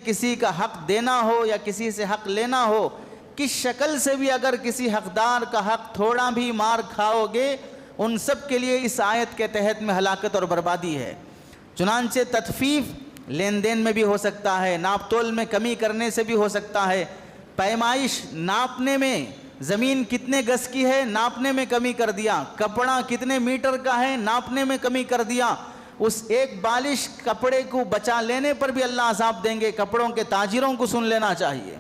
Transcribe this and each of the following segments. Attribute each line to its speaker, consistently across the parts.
Speaker 1: किसी का हक देना हो या किसी से हक लेना हो, किस शक्ल से भी अगर किसी हकदार का हक थोड़ा भी मार खाओगे, उन सब के लिए इस आयत के तहत में हलाकत और बर्बादी है। चुनांचे तत्फीफ लेन देन में भी हो सकता है, नाप तोल में कमी करने से भी हो सकता है, पैमाइश नापने में, ज़मीन कितने गज की है नापने में कमी कर दिया, कपड़ा कितने मीटर का है नापने में कमी कर दिया, उस एक बालिश कपड़े को बचा लेने पर भी अल्लाह अज़ाब देंगे। कपड़ों के ताजिरों को सुन लेना चाहिए।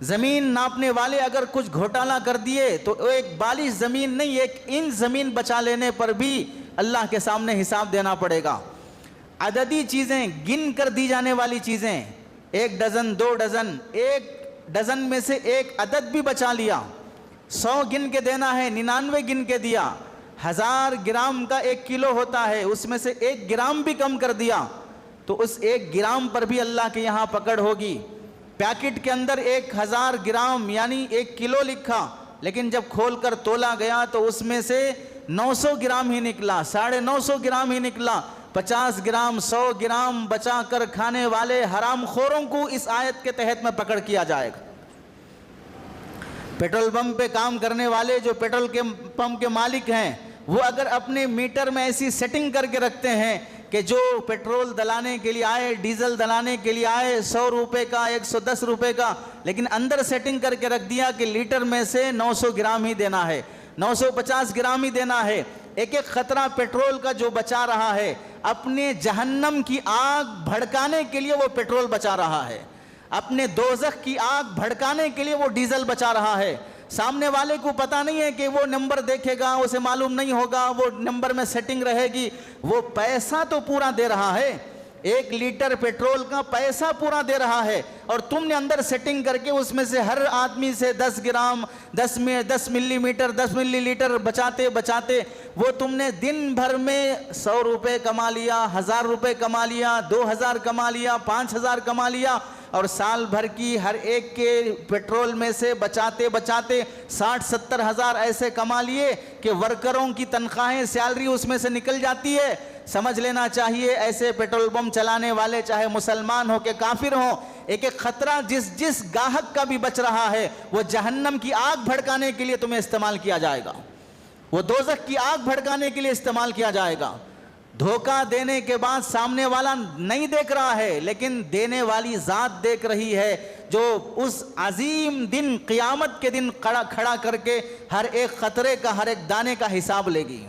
Speaker 1: ज़मीन नापने वाले अगर कुछ घोटाला कर दिए तो एक बालिश ज़मीन नहीं, एक इंच ज़मीन बचा लेने पर भी अल्लाह के सामने हिसाब देना पड़ेगा। अददी चीज़ें, गिन कर दी जाने वाली चीज़ें, 1 डज़न 2 डज़न, 1 डज़न में से एक अदद भी बचा लिया, 100 गिन के देना है 99 गिन के दिया, 1000 ग्राम का 1 किलो होता है, उसमें से 1 ग्राम भी कम कर दिया तो उस 1 ग्राम पर भी अल्लाह के यहाँ पकड़ होगी। पैकेट के अंदर 1000 ग्राम यानी 1 किलो लिखा, लेकिन जब खोलकर तोला गया तो उसमें से 900 ग्राम ही निकला, 950 ग्राम ही निकला। 50 ग्राम 100 ग्राम बचा कर खाने वाले हरामखोरों को इस आयत के तहत में पकड़ किया जाएगा। पेट्रोल पंप पे काम करने वाले जो पेट्रोल के पंप के मालिक हैं, वो अगर अपने मीटर में ऐसी सेटिंग करके रखते हैं कि जो पेट्रोल डलाने के लिए आए, डीजल डलाने के लिए आए, 100 रुपये का 110 रुपये का, लेकिन अंदर सेटिंग करके रख दिया कि लीटर में से 900 ग्राम ही देना है, 950 ग्राम ही देना है। एक एक खतरा पेट्रोल का जो बचा रहा है, अपने जहन्नम की आग भड़काने के लिए वो पेट्रोल बचा रहा है, अपने दोज़ख की आग भड़काने के लिए वो डीजल बचा रहा है। सामने वाले को पता नहीं है कि वो नंबर देखेगा, उसे मालूम नहीं होगा, वो नंबर में सेटिंग रहेगी, वो पैसा तो पूरा दे रहा है, 1 लीटर पेट्रोल का पैसा पूरा दे रहा है, और तुमने अंदर सेटिंग करके उसमें से हर आदमी से 10 ग्राम 10 मिलीमीटर 10 मिलीलीटर बचाते बचाते वो तुमने दिन भर में 100 रुपये कमा लिया, 1000 रुपये कमा लिया, 2000 कमा लिया, 5000 कमा लिया, और साल भर की हर एक के पेट्रोल में से बचाते बचाते 60-70 हज़ार ऐसे कमा लिए कि वर्करों की तनख्वाहें, सैलरी उसमें से निकल जाती है। समझ लेना चाहिए ऐसे पेट्रोल पंप चलाने वाले, चाहे मुसलमान हो के काफिर हो, एक एक खतरा जिस गाहक का भी बच रहा है वो जहन्नम की आग भड़काने के लिए तुम्हें इस्तेमाल किया जाएगा, वो दोज़ख की आग भड़काने के लिए इस्तेमाल किया जाएगा। धोखा देने के बाद सामने वाला नहीं देख रहा है, लेकिन देने वाली ज़ात देख रही है, जो उस अजीम दिन क़यामत के दिन खड़ा करके हर एक खतरे का, हर एक दाने का हिसाब लेगी।